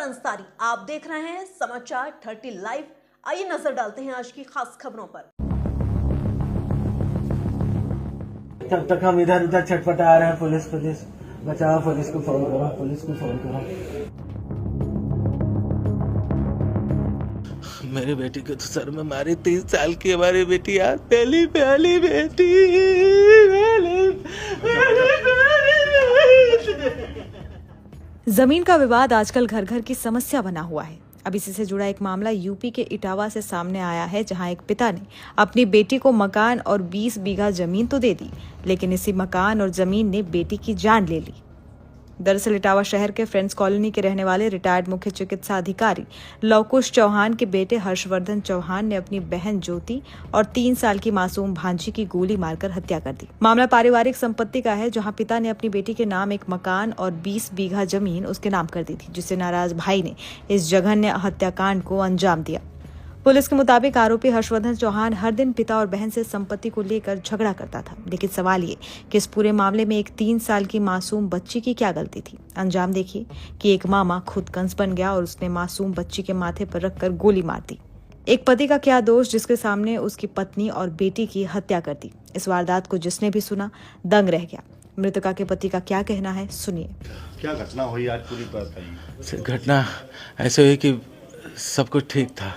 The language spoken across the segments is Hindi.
अंसारी, आप देख रहे हैं समाचार 30 लाइव। आइए नजर डालते हैं आज की खास खबरों पर। तब तक हम इधर उधर छटपटा रहे हैं। पुलिस बचाओ, पुलिस को फोन करो, पुलिस को फोन करो। मेरी बेटी को तो सर में मारी, 3 साल की हमारी बेटी आज पहली बेटी। जमीन का विवाद आजकल घर घर की समस्या बना हुआ है। अब इसी से जुड़ा एक मामला यूपी के इटावा से सामने आया है, जहां एक पिता ने अपनी बेटी को मकान और 20 बीघा जमीन तो दे दी, लेकिन इसी मकान और जमीन ने बेटी की जान ले ली। दरअसल इटावा शहर के फ्रेंड्स कॉलोनी के रहने वाले रिटायर्ड मुख्य चिकित्सा अधिकारी लवकुश चौहान के बेटे हर्षवर्धन चौहान ने अपनी बहन ज्योति और 3 साल की मासूम भांजी की गोली मारकर हत्या कर दी। मामला पारिवारिक संपत्ति का है, जहां पिता ने अपनी बेटी के नाम एक मकान और 20 बीघा जमीन उसके नाम कर दी थी, जिससे नाराज भाई ने इस जघन्य हत्याकांड को अंजाम दिया। पुलिस के मुताबिक आरोपी हर्षवर्धन चौहान हर दिन पिता और बहन से संपत्ति को लेकर झगड़ा करता था, लेकिन सवाल ये कि इस पूरे मामले में एक 3 साल की मासूम बच्ची की क्या गलती थी। अंजाम देखिए कि एक मामा खुद कंस बन गया और उसने मासूम बच्ची के माथे पर रखकर गोली मार दी। एक पति का क्या दोष, जिसके सामने उसकी पत्नी और बेटी की हत्या कर दी। इस वारदात को जिसने भी सुना दंग रह गया। मृतका के पति का क्या कहना है, सुनिए। क्या घटना हुई आज, पूरी बताइए। घटना ऐसे हुई कि सब कुछ ठीक था।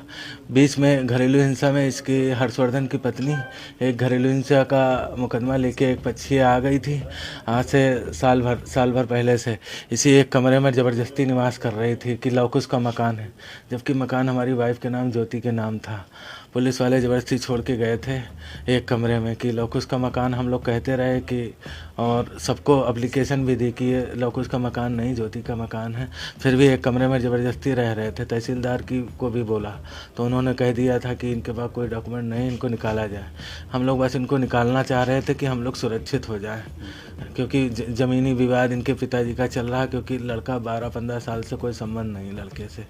बीच में घरेलू हिंसा में इसकी हर्षवर्धन की पत्नी एक घरेलू हिंसा का मुकदमा लेके एक पक्षी आ गई थी। आज से साल भर पहले से इसी एक कमरे में ज़बरदस्ती निवास कर रही थी कि लवकुश का मकान है, जबकि मकान हमारी वाइफ के नाम ज्योति के नाम था। पुलिस वाले ज़बरदस्ती छोड़ के गए थे एक कमरे में कि लवकुश का मकान हम लोग कहते रहे कि, और सबको एप्लीकेशन भी दी कि ये लवकुश का मकान नहीं ज्योति का मकान है। फिर भी एक कमरे में ज़बरदस्ती रह रहे थे। तहसीलदार को भी बोला तो उन्होंने कह दिया था कि इनके पास कोई डॉक्यूमेंट नहीं, इनको निकाला जाए। हम लोग बस इनको निकालना चाह रहे थे कि हम लोग सुरक्षित हो जाएं, क्योंकि ज़मीनी विवाद इनके पिताजी का चल रहा है, क्योंकि लड़का 12-15 साल से कोई संबंध नहीं लड़के से,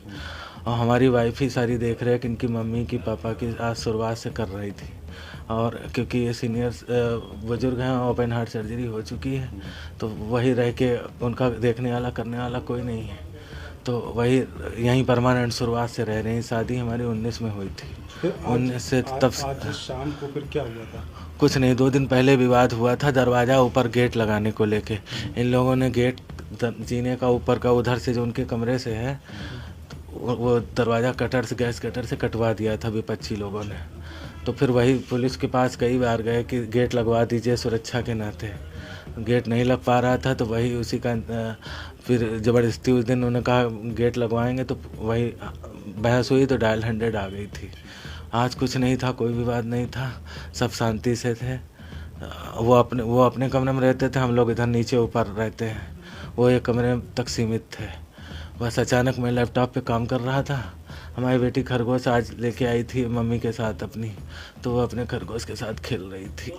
और हमारी वाइफ ही सारी देख रहे कि इनकी मम्मी की पापा की आज शुरुआत से कर रही थी। और क्योंकि ये सीनियर बुजुर्ग हैं, ओपन हार्ट सर्जरी हो चुकी है, तो वही रह के उनका देखने वाला करने वाला कोई नहीं है, तो वही यहीं परमानेंट शुरुआत से रह रहे हैं। शादी हमारी 19 में हुई थी। 19 से तब आज शाम को फिर क्या हुआ था? कुछ नहीं, 2 दिन पहले विवाद हुआ था दरवाज़ा ऊपर गेट लगाने को लेके। इन लोगों ने गेट जीने का ऊपर का उधर से जो उनके कमरे से है, तो वो दरवाज़ा गैस कटर से कटवा दिया था विपक्षी लोगों ने। तो फिर वही पुलिस के पास कई बार गए कि गेट लगवा दीजिए सुरक्षा के नाते। गेट नहीं लग पा रहा था, तो वही उसी का फिर ज़बरदस्ती उस दिन उन्होंने कहा गेट लगवाएंगे, तो वही बहस हुई तो डायल 100 आ गई थी। आज कुछ नहीं था, कोई विवाद नहीं था, सब शांति से थे। वो अपने कमरे में रहते थे, हम लोग इधर नीचे ऊपर रहते हैं। वो एक कमरे तक सीमित थे। बस अचानक मैं लैपटॉप पे काम कर रहा था। हमारी बेटी खरगोश आज लेके आई थी मम्मी के साथ अपनी, तो वो अपने खरगोश के साथ खेल रही थी।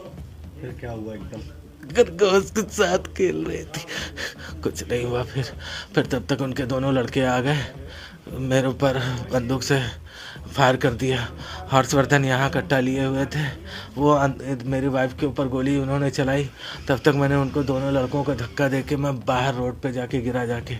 फिर क्या हुआ? एकदम खरगोश के साथ खेल रही थी, कुछ नहीं हुआ। फिर तब तक उनके दोनों लड़के आ गए, मेरे ऊपर बंदूक से फायर कर दिया। हर्षवर्धन यहाँ कट्टा लिए हुए थे, वो मेरी वाइफ के ऊपर गोली उन्होंने चलाई। तब तक मैंने उनको दोनों लड़कों को धक्का देके मैं बाहर रोड पे जाके गिरा जाके,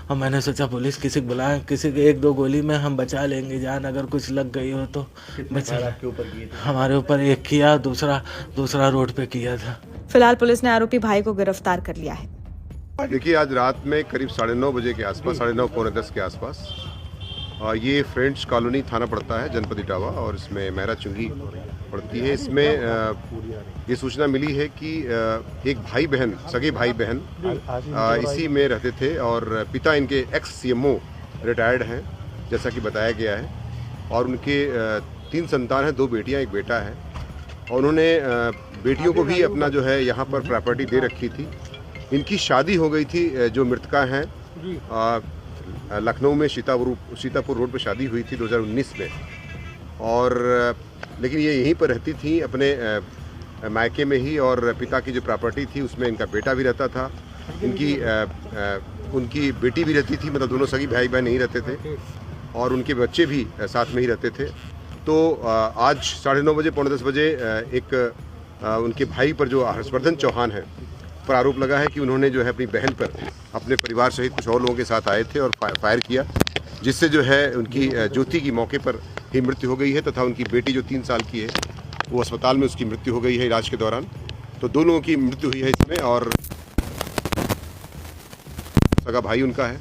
और मैंने सोचा पुलिस किसी को बुलाएं, किसी के 1-2 गोली में हम बचा लेंगे जान, अगर कुछ लग गई हो तो बचा। आपके ऊपर किए थे? हमारे ऊपर एक किया, दूसरा रोड पे किया था। फिलहाल पुलिस ने आरोपी भाई को गिरफ्तार कर लिया है। देखिए, आज रात में करीब 9:30 बजे के आसपास, 9:30 पौने 10 के आसपास, ये फ्रेंड्स कॉलोनी थाना पड़ता है जनपद इटावा, और इसमें मेहरा चुंगी पड़ती है। इसमें ये सूचना मिली है कि एक भाई बहन, सगे भाई बहन इसी में रहते थे, और पिता इनके एक्स CMO रिटायर्ड हैं जैसा कि बताया गया है, और उनके 3 संतान हैं, 2 बेटियां 1 बेटा है, और उन्होंने बेटियों को भी अपना जो है यहाँ पर प्रॉपर्टी दे रखी थी। इनकी शादी हो गई थी, जो मृतका हैं लखनऊ में सीतापुर रोड पर शादी हुई थी 2019 में, और लेकिन ये यहीं पर रहती थी अपने मायके में ही, और पिता की जो प्रॉपर्टी थी उसमें इनका बेटा भी रहता था, उनकी बेटी भी रहती थी, मतलब दोनों सगी भाई बहन यहीं रहते थे, और उनके बच्चे भी साथ में ही रहते थे। तो आज 9:30 बजे पौने 10 बजे एक उनके भाई पर, जो हर्षवर्धन चौहान है, पर आरोप लगा है कि उन्होंने जो है अपनी बहन पर अपने परिवार सहित कुछ और लोगों के साथ आए थे और फायर किया, जिससे जो है उनकी ज्योति की मौके पर ही मृत्यु हो गई है तथा उनकी बेटी जो 3 साल की है वो अस्पताल में उसकी मृत्यु हो गई है इलाज के दौरान। तो दोनों की मृत्यु हुई है इसमें और सगा भाई उनका है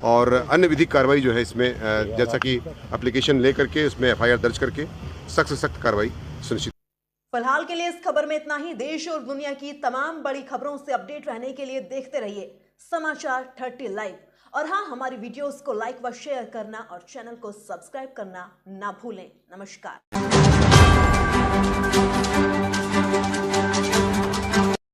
और अन्य विधिक कार्रवाई जो है इसमें जैसा कि एप्लीकेशन ले करके उसमें FIR दर्ज करके सख्त से सख्त कार्रवाई सुनिश्चित। फिलहाल के लिए इस खबर में इतना ही। देश और दुनिया की तमाम बड़ी खबरों से अपडेट रहने के लिए देखते रहिए समाचार 30 लाइव। और हाँ, हमारी वीडियोस को लाइक व शेयर करना और चैनल को सब्सक्राइब करना ना भूलें। नमस्कार।